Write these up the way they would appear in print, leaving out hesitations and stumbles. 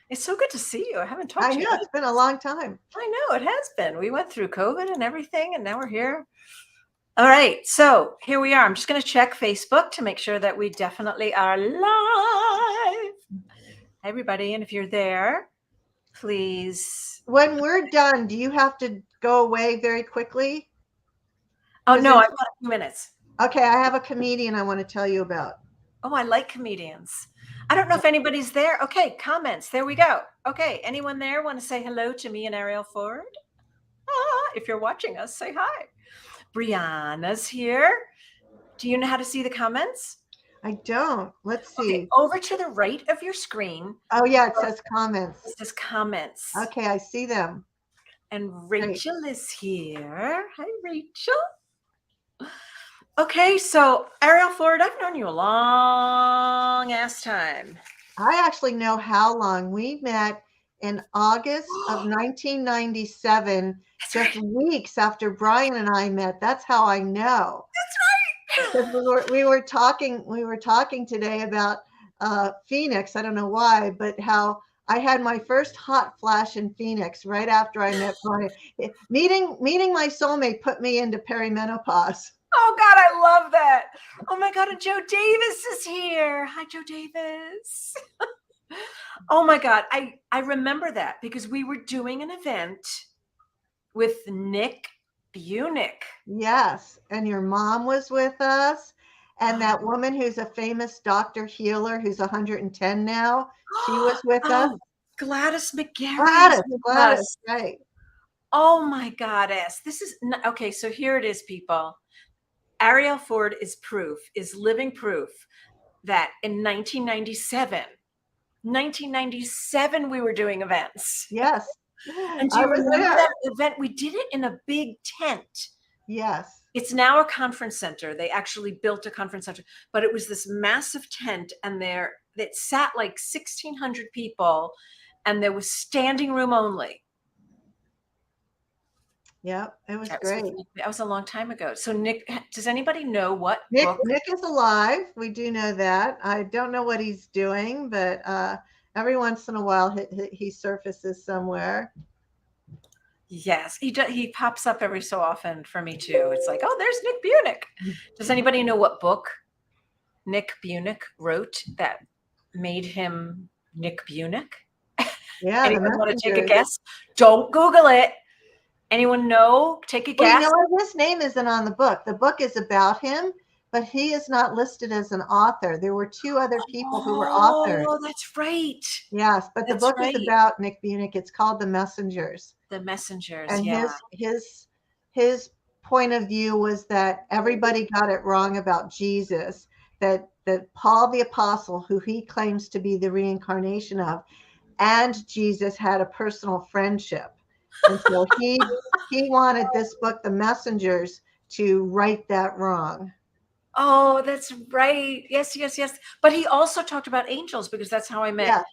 It's so good to see you. I haven't talked I to you. know it's been a long time. I know it has been. We went through COVID and everything, and now we're here. All right, so here we are. I'm just going to check Facebook to make sure that we definitely are live. Hi, everybody, and if you're there, please. When we're done, do you have to go away very quickly? Oh, 'Cause no, there's I've got a few minutes. okay, I have a comedian I want to tell you about. Oh, I like comedians. I don't know if anybody's there. Okay, comments. There we go. Okay, anyone there want to say hello to me and Arielle Ford? If you're watching us, say hi. Brianna's here. Do you know how to see the comments? I don't. Let's Okay, see. over to the right of your screen. Oh yeah, it says comments. It says comments. Okay, I see them. And Great. Rachel is here. Hi, Rachel. Okay, so Arielle Ford, I've known you a long ass time. I actually know how long. We met in August of 1997, just weeks after Brian and I met. That's how I know. That's Because we were talking today about Phoenix. I don't know why, but how I had my first hot flash in Phoenix right after I met Brian. Meeting my soulmate put me into perimenopause. Oh God, I love that. Oh my God, and Joe Davis is here. Hi, Joe Davis. Oh my God, I remember that because we were doing an event with Nick Bunick. Yes, and your mom was with us, and that woman who's a famous doctor healer who's 110 now, she was with us. Gladys McGarry. Gladys, right. Oh my goddess. This is okay. So here it is, people. Arielle Ford is living proof that in 1997, we were doing events. Yes. And do you remember that event? We did it in a big tent. Yes. It's now a conference center. They actually built a conference center, but it was this massive tent, and it sat like 1,600 people, and there was standing room only. Yep, it was great. That was a long time ago. So Nick, does anybody know what book? Nick is alive. We do know that. I don't know what he's doing, but every once in a while he surfaces somewhere. Yes, he pops up every so often for me too. It's like, oh, there's Nick Bunick. Does anybody know what book Nick Bunick wrote that made him Nick Bunick? Yeah. Anyone want to take a guess? Don't Google it. Anyone know? Take a guess. You know, his name isn't on the book. The book is about him, but he is not listed as an author. There were two other people who were authors. Oh, that's right. Yes, but the book is about Nick Bunick. It's called The Messengers. The Messengers, and yeah. his point of view was that everybody got it wrong about Jesus, that Paul the Apostle, who he claims to be the reincarnation of, and Jesus had a personal friendship. And so he wanted this book, The Messengers, to right that wrong. Oh, that's right. Yes. But he also talked about angels, because that's how I met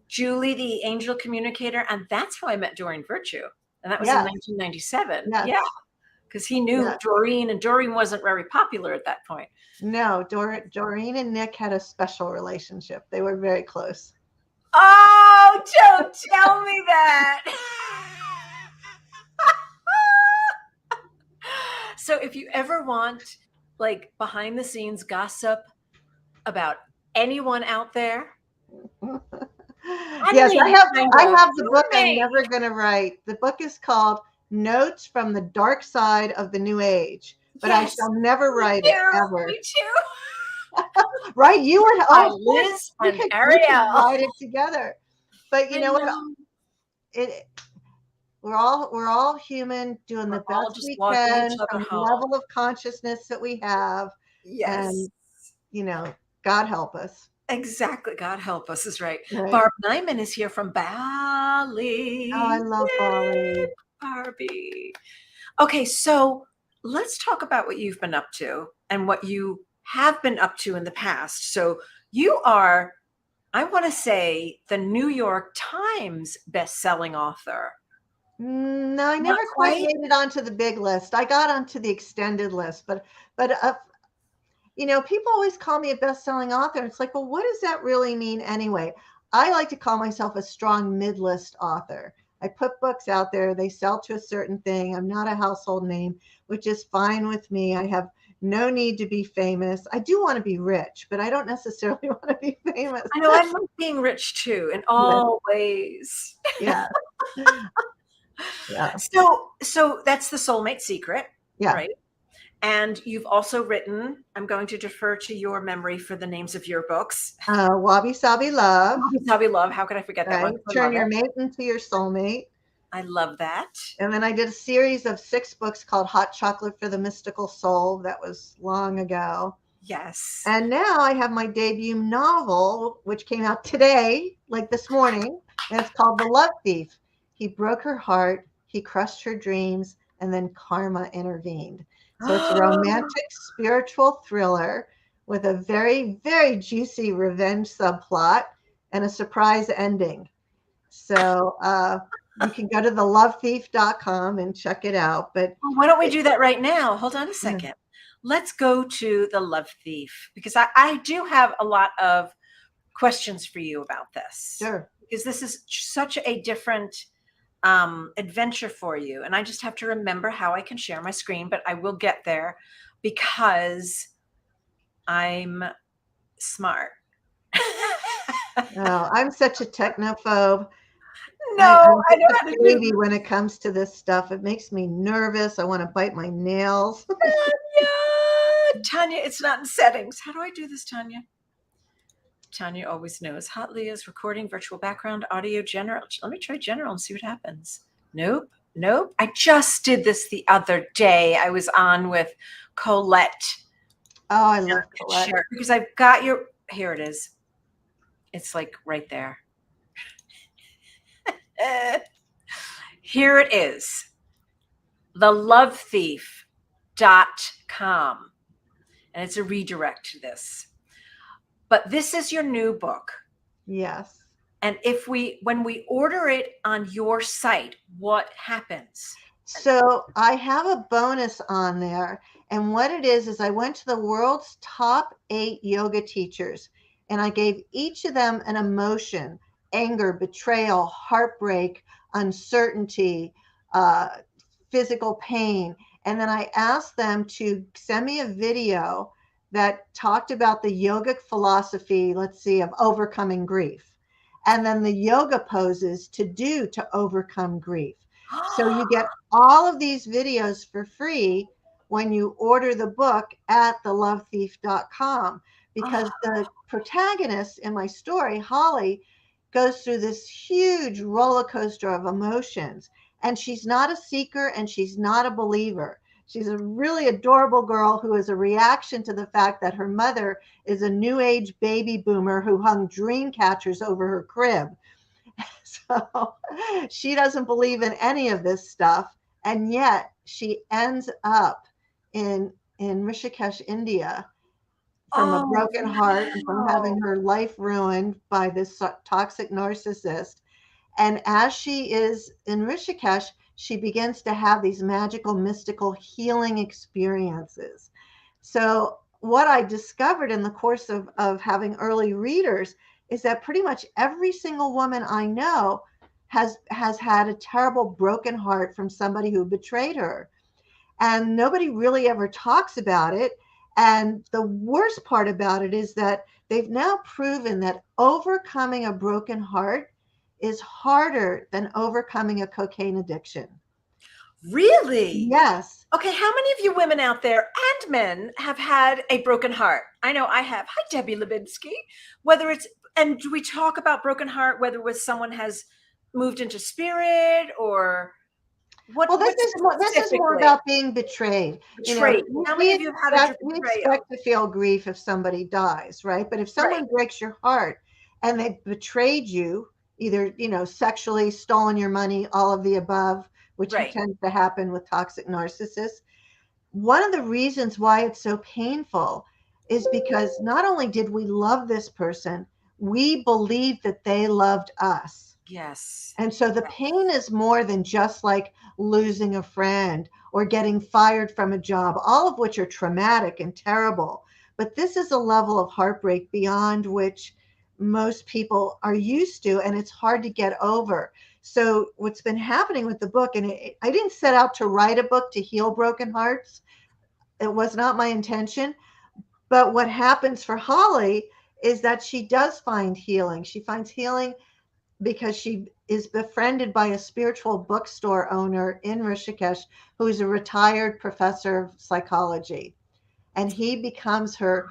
Julie, the angel communicator. And that's how I met Doreen Virtue. And that was in 1997. Yeah. Because he knew Doreen, and Doreen wasn't very popular at that point. No, Doreen and Nick had a special relationship. They were very close. Oh, don't tell me that. So if you ever want like behind the scenes gossip about anyone out there. Yes, I have the book I'm never going to write. The book is called Notes from the Dark Side of the New Age, but I shall never write it ever. Me too. Right? You and Liz and Arielle write it together. But you know what? We're all human, doing the best we can from the level of consciousness that we have. Yes. And, you know, God help us. Exactly. God help us is right. Barb Nyman is here from Bali. Oh, I love Bali. Barbie. Okay, so let's talk about what you've been up to and what you have been up to in the past. So you are, I want to say, the New York Times best-selling author. No, I never quite made it onto the big list. I got onto the extended list, but you know, people always call me a best-selling author. It's like, well, what does that really mean anyway? I like to call myself a strong mid-list author. I put books out there, they sell to a certain thing. I'm not a household name, which is fine with me. I have no need to be famous. I do want to be rich, but I don't necessarily want to be famous. I know I love being rich too, in all ways. Yeah. Yeah. So that's the soulmate secret, Yeah. right? And you've also written, I'm going to defer to your memory for the names of your books. Wabi Sabi Love. Wabi Sabi Love. How could I forget that Right. one? I Turn love your it. mate into your soulmate. I love that. And then I did a series of 6 books called Hot Chocolate for the Mystical Soul. That was long ago. Yes. And now I have my debut novel, which came out today, like this morning, and it's called The Love Thief. He broke her heart, he crushed her dreams, and then karma intervened. So it's a romantic, spiritual thriller with a very, very juicy revenge subplot and a surprise ending. So you can go to thelovethief.com and check it out. But why don't we do that right now? Hold on a second. Let's go to The Love Thief, because I do have a lot of questions for you about this. Sure. Because this is such a different adventure for you. And I just have to remember how I can share my screen, but I will get there because I'm smart. Oh, I'm such a technophobe. No, I'm I know just how a to baby do. when it comes to this stuff. It makes me nervous. I want to bite my nails. Tanya, it's not in settings. How do I do this, Tanya? Tanya always knows. Hot Leah's recording, virtual background, audio, general. Let me try general and see what happens. Nope. I just did this the other day. I was on with Colette. Oh, I love Colette. Share, because I've got your, here it is. It's like right there. Here it is. thelovethief.com. And it's a redirect to this. But this is your new book. Yes. And when we order it on your site, what happens? So I have a bonus on there. And what it is I went to the world's top 8 yoga teachers and I gave each of them an emotion: anger, betrayal, heartbreak, uncertainty, physical pain. And then I asked them to send me a video that talked about the yogic philosophy, let's see, of overcoming grief. And then the yoga poses to do to overcome grief. So you get all of these videos for free when you order the book at thelovethief.com, because the protagonist in my story, Holly, goes through this huge roller coaster of emotions. And she's not a seeker and she's not a believer. She's a really adorable girl who is a reaction to the fact that her mother is a new age baby boomer who hung dream catchers over her crib. So she doesn't believe in any of this stuff. And yet she ends up in Rishikesh, India, from a broken heart and from having her life ruined by this toxic narcissist. And as she is in Rishikesh, she begins to have these magical, mystical healing experiences. So what I discovered in the course of having early readers is that pretty much every single woman I know has had a terrible broken heart from somebody who betrayed her. And nobody really ever talks about it. And the worst part about it is that they've now proven that overcoming a broken heart is harder than overcoming a cocaine addiction. Really? Yes. Okay, how many of you women out there and men have had a broken heart? I know I have. Hi, Debbie Lebinsky. Whether it's, and do we talk about broken heart, whether with someone has moved into spirit or what? Well, this is more about being betrayed. Betrayed. How many of you have had a We betrayal? expect to feel grief if somebody dies, right? But if someone breaks your heart and they betrayed you, either, sexually, stolen your money, all of the above, which tends to happen with toxic narcissists. One of the reasons why it's so painful is because not only did we love this person, we believed that they loved us. Yes. And so the pain is more than just like losing a friend or getting fired from a job, all of which are traumatic and terrible. But this is a level of heartbreak beyond which most people are used to, and it's hard to get over. So what's been happening with the book, and I didn't set out to write a book to heal broken hearts. It was not my intention. But what happens for Holly is that she does find healing. She finds healing because she is befriended by a spiritual bookstore owner in Rishikesh who is a retired professor of psychology. And he becomes her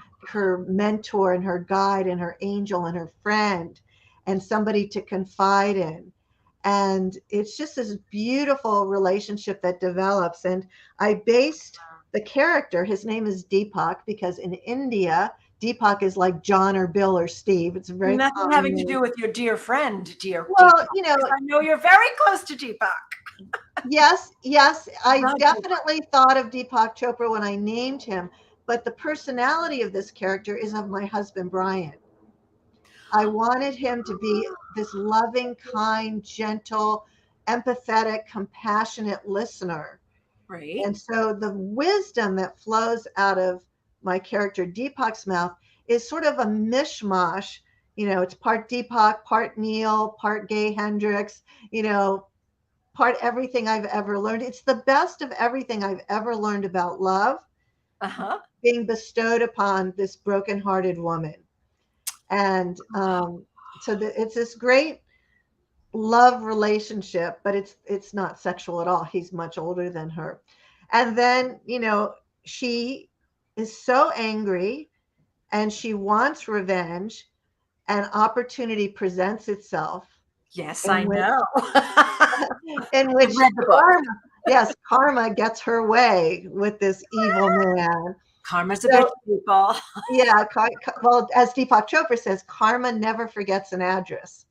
mentor and her guide and her angel and her friend and somebody to confide in. And it's just this beautiful relationship that develops. And I based the character, his name is Deepak, because in India, Deepak is like John or Bill or Steve. It's a very Nothing common having to name. do with your dear friend, dear Well, Deepak. you know, I know you're very close to Deepak. yes, I Love Deepak. definitely thought of Deepak Chopra when I named him, but the personality of this character is of my husband, Brian. I wanted him to be this loving, kind, gentle, empathetic, compassionate listener. Right. And so the wisdom that flows out of my character Deepak's mouth is sort of a mishmash. It's part Deepak, part Neil, part Gay Hendricks, part everything I've ever learned. It's the best of everything I've ever learned about love Uh-huh. being bestowed upon this broken-hearted woman. And it's this great love relationship, but it's not sexual at all. He's much older than her. And then, she is so angry and she wants revenge, and opportunity presents itself Yes, in I which know. in I've which read the book. karma gets her way with this evil man. Karma's a bitch, So people. yeah, well, as Deepak Chopra says, karma never forgets an address.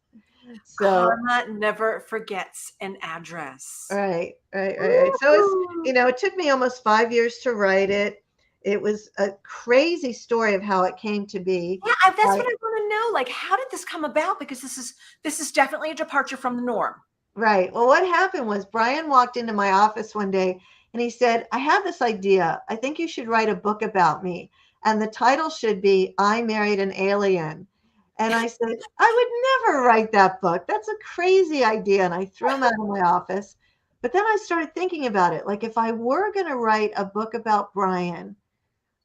So Karma never forgets an address. right. So it took me almost 5 years to write it. It was a crazy story of how it came to be. Yeah, that's what I want to know. Like, how did this come about? Because this is definitely a departure from the norm. Right. Well, what happened was Brian walked into my office one day and he said, I have this idea. I think you should write a book about me. And the title should be I Married an Alien. And I said, I would never write that book. That's a crazy idea. And I threw him out of my office. But then I started thinking about it. Like, if I were going to write a book about Brian,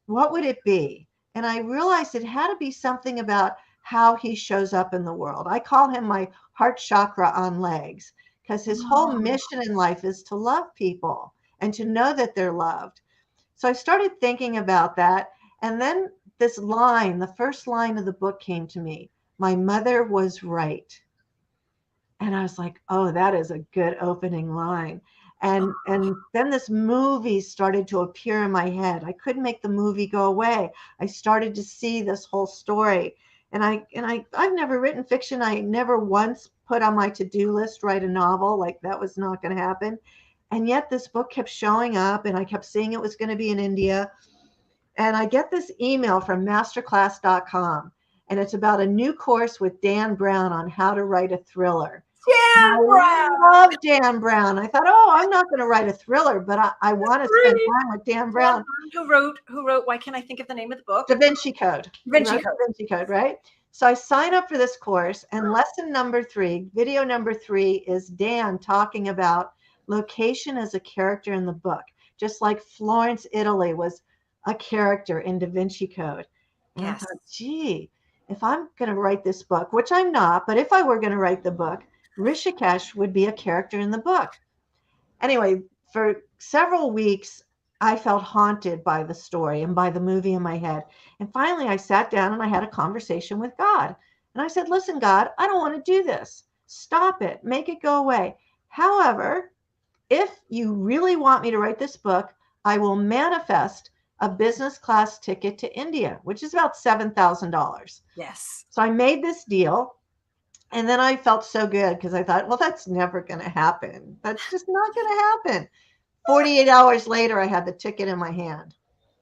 what would it be? And I realized it had to be something about how he shows up in the world. I call him my heart chakra on legs because his whole mission in life is to love people and to know that they're loved. So I started thinking about that. And then this line, the first line of the book came to me. My mother was right. And I was like, oh, that is a good opening line. And then this movie started to appear in my head. I couldn't make the movie go away. I started to see this whole story. I've never written fiction. I never once put on my to-do list write a novel. Like, that was not going to happen. And yet this book kept showing up and I kept seeing it was going to be in India. And I get this email from masterclass.com, and it's about a new course with Dan Brown on how to write a thriller. Dan I Brown. love Dan Brown. I thought, oh, I'm not going to write a thriller, but I want to spend time with Dan Brown. Who wrote, why can't I think of the name of the book? Da Vinci Code. Da Vinci Code. Da Vinci Code, right? So I sign up for this course, and lesson number 3, video number 3, is Dan talking about location as a character in the book, just like Florence, Italy was a character in Da Vinci Code. And I thought, gee, if I'm going to write this book, which I'm not, but if I were going to write the book, Rishikesh would be a character in the book. Anyway, for several weeks, I felt haunted by the story and by the movie in my head. And finally, I sat down and I had a conversation with God. And I said, listen, God, I don't want to do this. Stop it. Make it go away. However, if you really want me to write this book, I will manifest a business class ticket to India, which is about $7,000. Yes. So I made this deal. And then I felt so good because I thought, well, that's never going to happen. That's just not going to happen. 48 hours later, I had the ticket in my hand.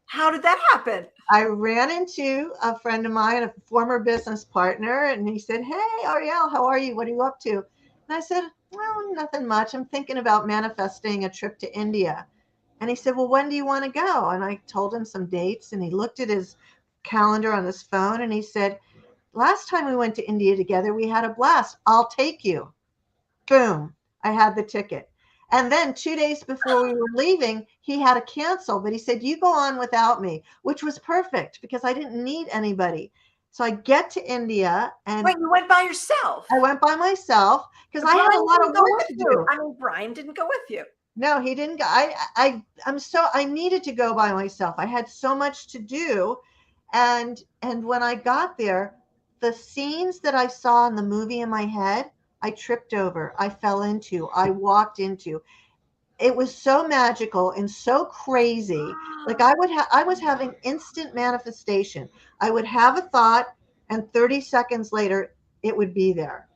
How did that happen? I ran into a friend of mine, a former business partner, and he said, hey, Arielle, how are you? What are you up to? And I said, well, nothing much. I'm thinking about manifesting a trip to India. And he said, well, when do you want to go? And I told him some dates, and he looked at his calendar on his phone, and he said, last time we went to India together, we had a blast. I'll take you. Boom. I had the ticket. And then 2 days before we were leaving, he had to cancel, but he said, you go on without me, which was perfect because I didn't need anybody. So I get to India and Wait, you went by yourself? I went by myself because I had a Brian lot of didn't go work with to you. do. I mean, Brian didn't go with you. No, he didn't go. I needed to go by myself. I had so much to do. And when I got there, the scenes that I saw in the movie in my head, I tripped over, I fell into, I walked into. It was so magical and so crazy. Like I was having instant manifestation. I would have a thought and 30 seconds later it would be there.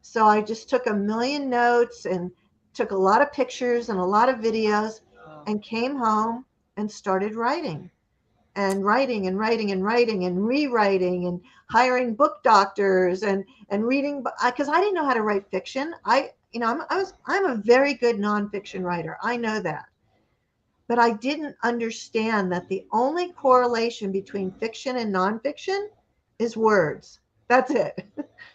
So I just took a million notes and took a lot of pictures and a lot of videos and came home and started writing and writing and writing and writing and rewriting and hiring book doctors and reading because I didn't know how to write fiction. I'm a very good nonfiction writer. I know that. But I didn't understand that the only correlation between fiction and nonfiction is words. That's it.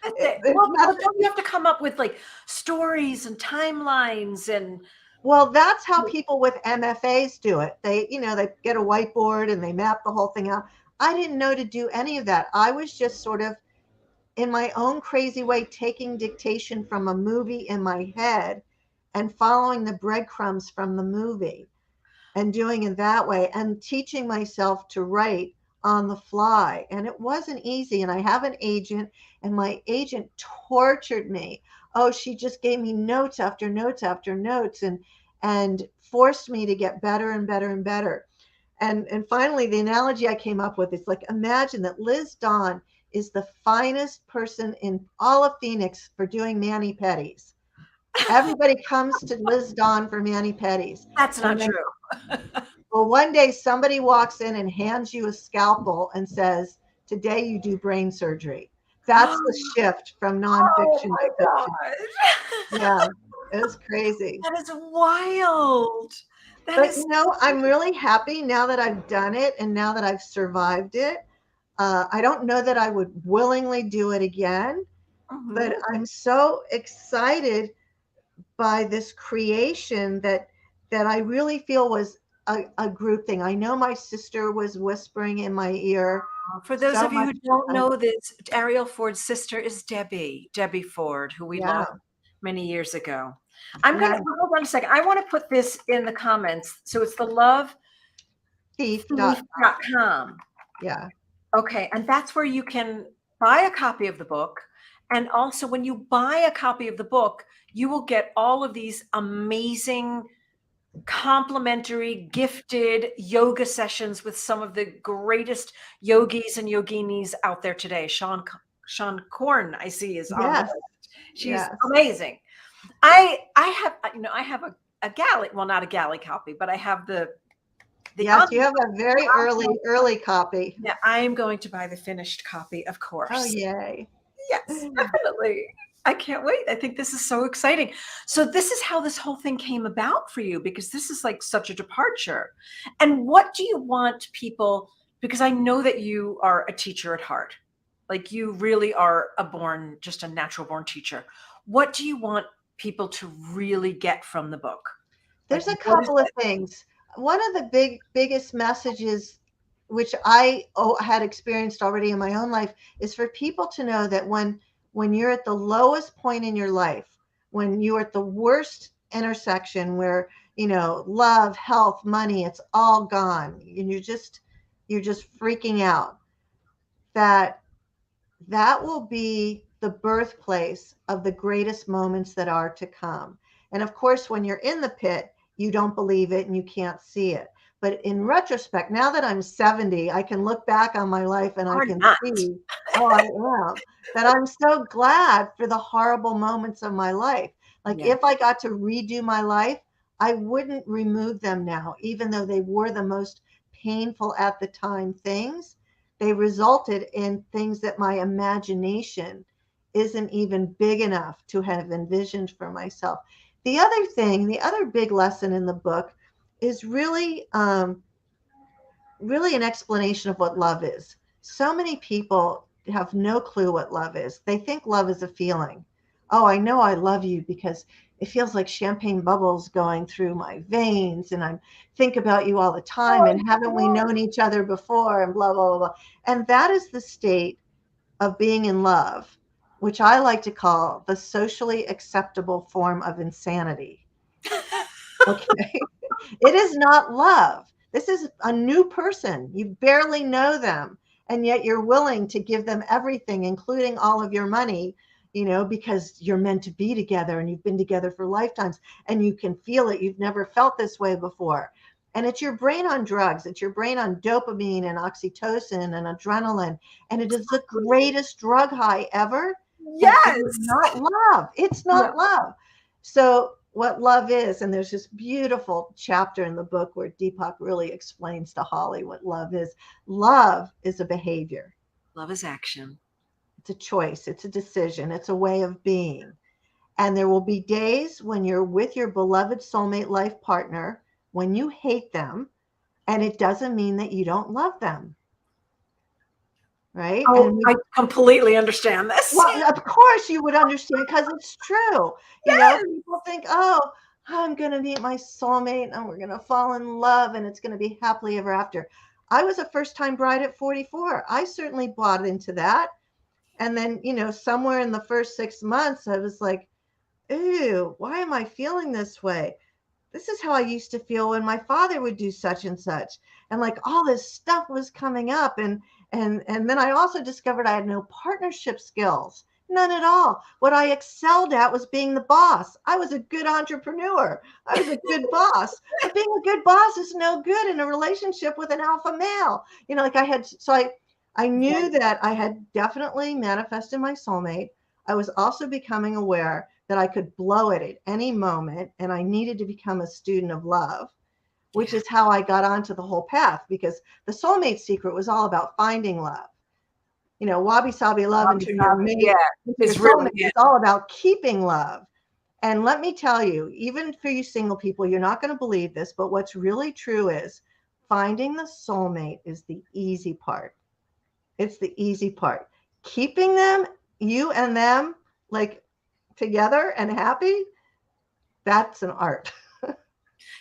That's it. It's Well, nothing. don't you have to come up with like stories and timelines and Well, that's how people with MFAs do it. They get a whiteboard and they map the whole thing out. I didn't know to do any of that. I was just sort of in my own crazy way taking dictation from a movie in my head and following the breadcrumbs from the movie and doing it that way and teaching myself to write on the fly. And it wasn't easy. And I have an agent, and my agent tortured me. Oh, she just gave me notes after notes after notes and forced me to get better and better and better. And finally, the analogy I came up with is like, imagine that Liz Dawn is the finest person in all of Phoenix for doing mani-pedis. Everybody comes to Liz Dawn for mani-pedis. that's And not then true. well, one day somebody walks in and hands you a scalpel and says, today you do brain surgery. That's the shift from Oh nonfiction my to fiction. gosh. Yeah, it was crazy. That is wild. That But is I'm really happy now that I've done it and now that I've survived it. I don't know that I would willingly do it again, but I'm so excited by this creation that I really feel was a group thing. I know my sister was whispering in my ear For those so of you much. who don't know this, Arielle Ford's sister is Debbie Ford, who we Yeah, lost many years ago. I'm yeah, going to hold on a second. I want to put this in the comments. So it's the love thief. thief.com. Yeah, Okay. And that's where you can buy a copy of the book. And also, when you buy a copy of the book, you will get all of these amazing, complimentary, gifted yoga sessions with some of the greatest yogis and yoginis out there today. Sean Korn, I see, is on the yes, list. She's yes, amazing. I have a galley, well, not a galley copy, but I have the yes. You have a very early copy. yeah, I'm going to buy the finished copy, of Oh, course. yay. Yes, definitely. I can't wait. I think this is so exciting. So this is how this whole thing came about for you, because this is like such a departure. And what do you want people, because I know that you are a teacher at heart. Like you really are just a natural born teacher. What do you want people to really get from the book? Like There's a what is couple of it? things. One of the biggest messages, which had experienced already in my own life, is for people to know that when you're at the lowest point in your life, when you're at the worst intersection where love, health, money, it's all gone, and you're just freaking out, that that will be the birthplace of the greatest moments that are to come. And of course, when you're in the pit, you don't believe it and you can't see it. But in retrospect, now that I'm 70, I can look back on my life and I Or can not? see, oh, I am, that I'm so glad for the horrible moments of my life. Like Yeah. if I got to redo my life, I wouldn't remove them now, even though they were the most painful at the time things. They resulted in things that my imagination isn't even big enough to have envisioned for myself. The other big lesson in the book is really an explanation of what love is. So many people have no clue what love is. They think love is a feeling. Oh, I know I love you because it feels like champagne bubbles going through my veins, and I think about you all the time, and haven't we known each other before, and blah, blah, blah, blah. And that is the state of being in love, which I like to call the socially acceptable form of insanity. Okay. It is not love. This is a new person. You barely know them, and yet you're willing to give them everything, including all of your money, because you're meant to be together and you've been together for lifetimes, and you can feel it. You've never felt this way before. And it's your brain on drugs. It's your brain on dopamine and oxytocin and adrenaline. And it is the greatest drug high ever. And it Yes. is not love. It's not love. So what love is, and there's this beautiful chapter in the book where Deepak really explains to Holly what love is. Love is a behavior. Love is action. It's a choice. It's a decision. It's a way of being. And there will be days when you're with your beloved soulmate life partner when you hate them, and it doesn't mean that you don't love them. Right? Oh, I completely understand this. Well, of course you would understand, because it's true. People think, oh, I'm going to meet my soulmate and we're going to fall in love and it's going to be happily ever after. I was a first-time bride at 44. I certainly bought into that. And then, somewhere in the first 6 months, I was like, ooh, why am I feeling this way? This is how I used to feel when my father would do such and such. And like all this stuff was coming up. And then I also discovered I had no partnership skills, none at all. What I excelled at was being the boss. I was a good entrepreneur. I was a good boss. But being a good boss is no good in a relationship with an alpha male. I knew that I had definitely manifested my soulmate. I was also becoming aware that I could blow it at any moment, and I needed to become a student of love, which is how I got onto the whole path, because the soulmate secret was all about finding love. Wabi sabi love into your mate, into your soulmate. It's all about keeping love. And let me tell you, even for you single people, you're not going to believe this, but what's really true is finding the soulmate is the easy part. It's the easy part. Keeping them, you and them, like together and happy, that's an art.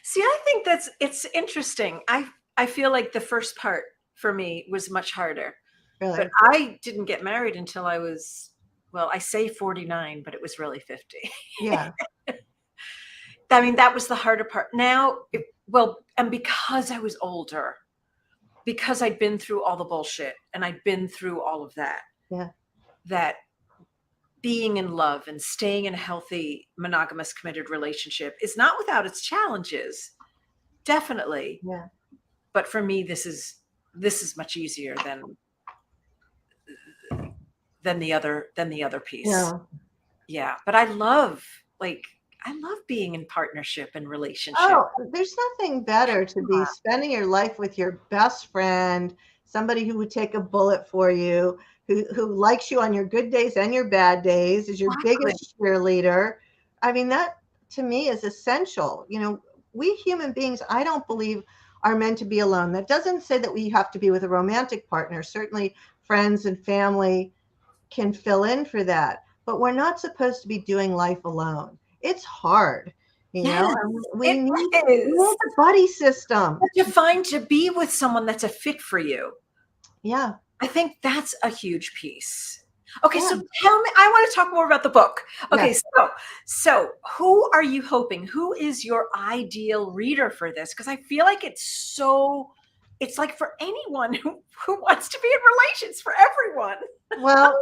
See, I think it's interesting. I feel like the first part for me was much harder. Really? But I didn't get married until I was, well, I say 49, but it was really 50. Yeah. I mean, that was the harder part. Now, and because I was older, because I'd been through all the bullshit and I'd been through all of that. Yeah. That being in love and staying in a healthy, monogamous, committed relationship is not without its challenges. Definitely. Yeah. But for me, this is much easier than the other piece. Yeah. Yeah. But I love being in partnership and relationship. Oh, there's nothing better to be spending your life with your best friend, somebody who would take a bullet for you, who likes you on your good days and your bad days, is your biggest cheerleader. I mean, that to me is essential. We human beings, I don't believe, are meant to be alone. That doesn't say that we have to be with a romantic partner. Certainly friends and family can fill in for that, but we're not supposed to be doing life alone. It's hard. We need a buddy system. But to be with someone that's a fit for you. Yeah. I think that's a huge piece. Okay, so tell me, I want to talk more about the book. Okay, so who are you hoping? Who is your ideal reader for this? Because I feel like it's like for anyone who wants to be in relations, for everyone. Well,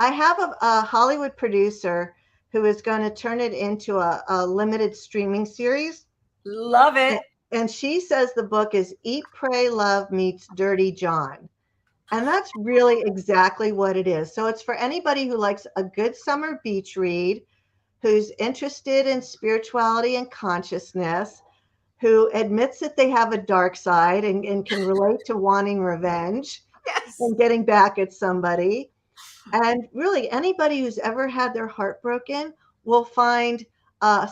I have a Hollywood producer who is going to turn it into a limited streaming series. Love it. And she says the book is Eat, Pray, Love meets Dirty John. And that's really exactly what it is. So it's for anybody who likes a good summer beach read, who's interested in spirituality and consciousness, who admits that they have a dark side and can relate to wanting revenge and getting back at somebody. And really, anybody who's ever had their heart broken will find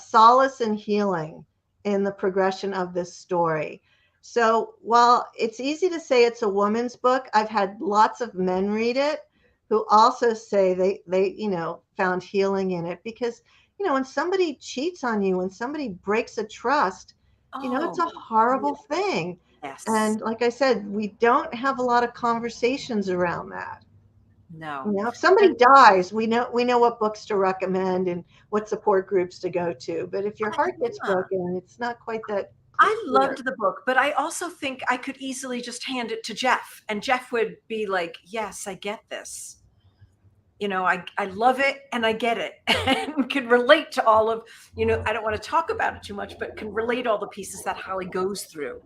solace and healing in the progression of this story. So while it's easy to say it's a woman's book, I've had lots of men read it who also say they found healing in it, because when somebody cheats on you, when somebody breaks a trust, it's Oh, a horrible thing. yes. And like I said, we don't have a lot of conversations around that. No. If somebody And dies, we know what books to recommend and what support groups to go to. But if your heart gets yeah. broken, it's not quite that I clear. loved the book, but I also think I could easily just hand it to Jeff, and Jeff would be like, yes, I get this. I love it and I get it and can relate to all of, I don't want to talk about it too much, but can relate all the pieces that Holly goes through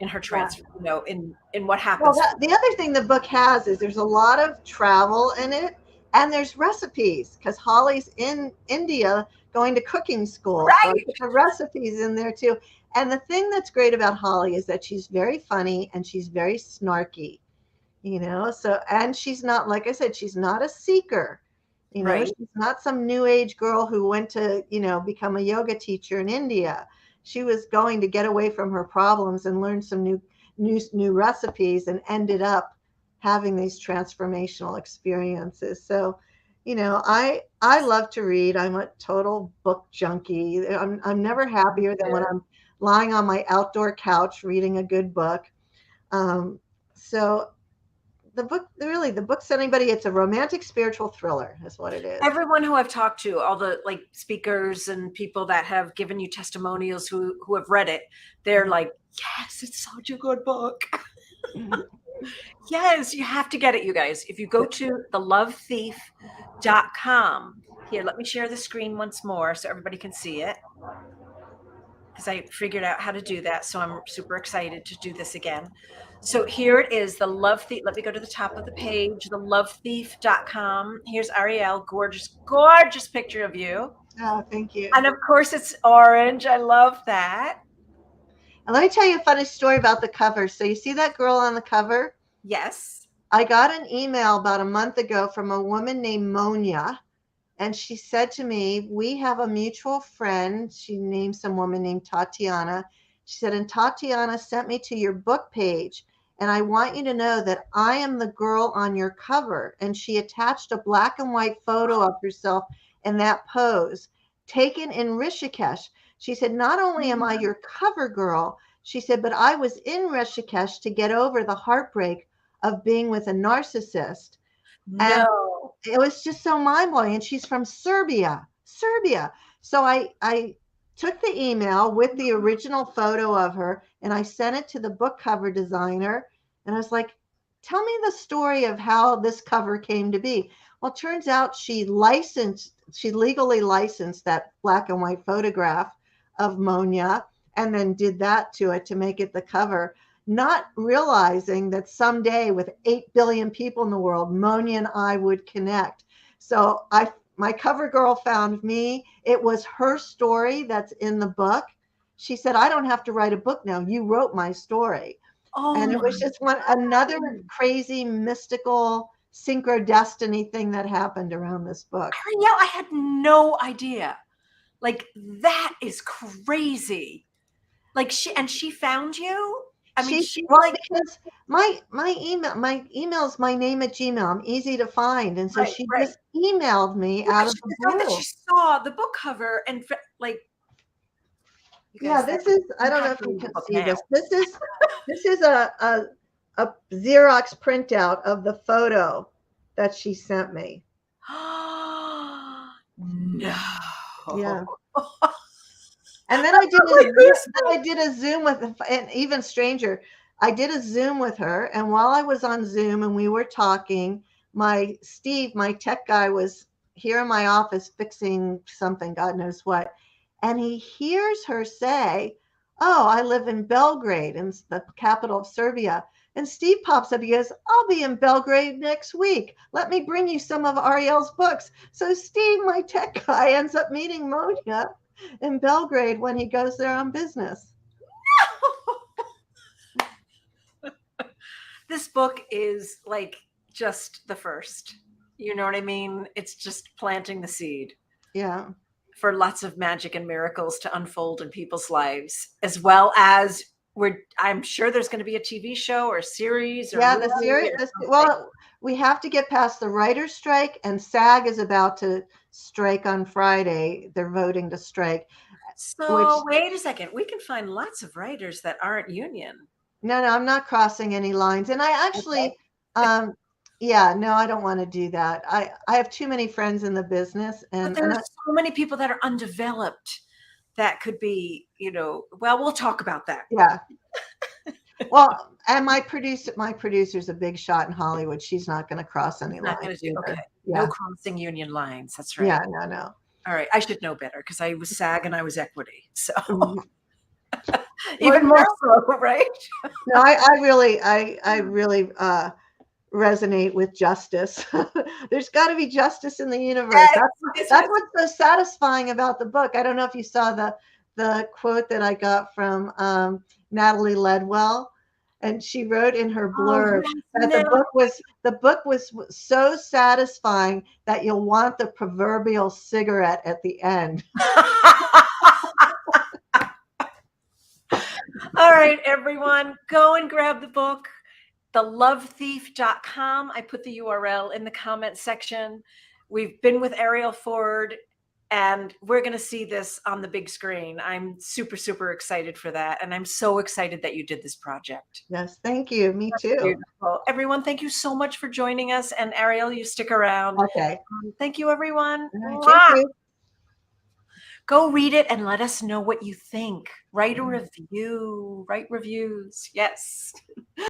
in her Yeah. transfer, in what Well, happens. the other thing the book has is there's a lot of travel in it, and there's recipes, because Holly's in India going to cooking school. So I Right. put the recipes in there too. And the thing that's great about Holly is that she's very funny and she's very snarky. So, and she's not, like I said, she's not a seeker. Right. She's not some new age girl who went to become a yoga teacher in India. She was going to get away from her problems and learn some new recipes, and ended up having these transformational experiences. So I love to read. I'm a total book junkie. I'm never happier than when I'm lying on my outdoor couch reading a good book. So the book's anybody, it's a romantic spiritual thriller is what it is. Everyone who I've talked to, all the speakers and people that have given you testimonials who have read it, they're like, yes, it's such a good book. Yes, you have to get it, you guys. If you go to thelovethief.com, here, let me share the screen once more so everybody can see it, because I figured out how to do that. So I'm super excited to do this again. So here it is, The Love Thief. Let me go to the top of the page, thelovethief.com. Here's Arielle, gorgeous, gorgeous picture of you. Oh, thank you. And of course it's orange. I love that. And let me tell you a funny story about the cover. So you see that girl on the cover? Yes. I got an email about a month ago from a woman named Monia, and she said to me, we have a mutual friend. She named some woman named Tatiana. She said, and Tatiana sent me to your book page, and I want you to know that I am the girl on your cover. And she attached a black and white photo of herself in that pose, taken in Rishikesh. She said, not only am I your cover girl, she said, but I was in Rishikesh to get over the heartbreak of being with a narcissist. And No. it was just so mind-blowing. And she's from Serbia. So I took the email with the original photo of her, and I sent it to the book cover designer. And I was like, tell me the story of how this cover came to be. Well, it turns out she legally licensed that black and white photograph of Monia, and then did that to it to make it the cover, not realizing that someday, with 8 billion people in the world, Monia and I would connect. So my cover girl found me. It was her story that's in the book. She said, I don't have to write a book now. You wrote my story. Oh, And it was just another crazy mystical synchrodestiny thing that happened around this book. Arielle, I had no idea. Like, that is crazy. Like, she found you? I mean, she's like, because my email's my name at Gmail. I'm easy to find. And so right, she right. just emailed me Well, out of she the thought that she blue. saw the book cover and like, you Yeah, guys, this is, I you don't know have if to you read the can book see now. this. This is a Xerox printout of the photo that she sent me. No. Yeah. And then Like I did a Zoom with, and even stranger, I did a Zoom with her. And while I was on Zoom and we were talking, Steve, my tech guy, was here in my office fixing something, God knows what. And he hears her say, oh, I live in Belgrade, in the capital of Serbia. And Steve pops up. He goes, I'll be in Belgrade next week. Let me bring you some of Arielle's books. So Steve, my tech guy, ends up meeting Monia in Belgrade when he goes there on business. This book is like just the first. You know what I mean? It's just planting the seed. Yeah. For lots of magic and miracles to unfold in people's lives, as well as I'm sure there's going to be a TV show or a series or Yeah, movie the series. or something. Well, we have to get past the writer's strike, and SAG is about to strike on Friday. They're voting to strike. Which So wait a second. We can find lots of writers that aren't union. no, I'm not crossing any lines. And I actually, Okay. yeah, no, I don't want to do that. I have too many friends in the business, But and there are so many people that are undeveloped that could be, well, we'll talk about that. yeah. Well, and my producer's a big shot in Hollywood. She's not going to cross any Not lines going to do, either. okay. Yeah. No crossing union lines. That's right. Yeah, no. All right. I should know better because I was SAG and I was equity. So Well, even more so, right? no, I really resonate with justice. There's got to be justice in the universe. That's what's so satisfying about the book. I don't know if you saw the quote that I got from Natalie Ledwell, and she wrote in her blurb that the book was so satisfying that you'll want the proverbial cigarette at the end. All right, everyone, go and grab the book, thelovethief.com. I put the URL in the comment section. We've been with Arielle Ford, and we're going to see this on the big screen. I'm super, super excited for that. And I'm so excited that you did this project. Yes, thank you. Me too. Beautiful. Everyone, thank you so much for joining us. And Arielle, you stick around. Okay. Thank you, everyone. Thank you. Go read it and let us know what you think. Write a review. Write reviews. Yes.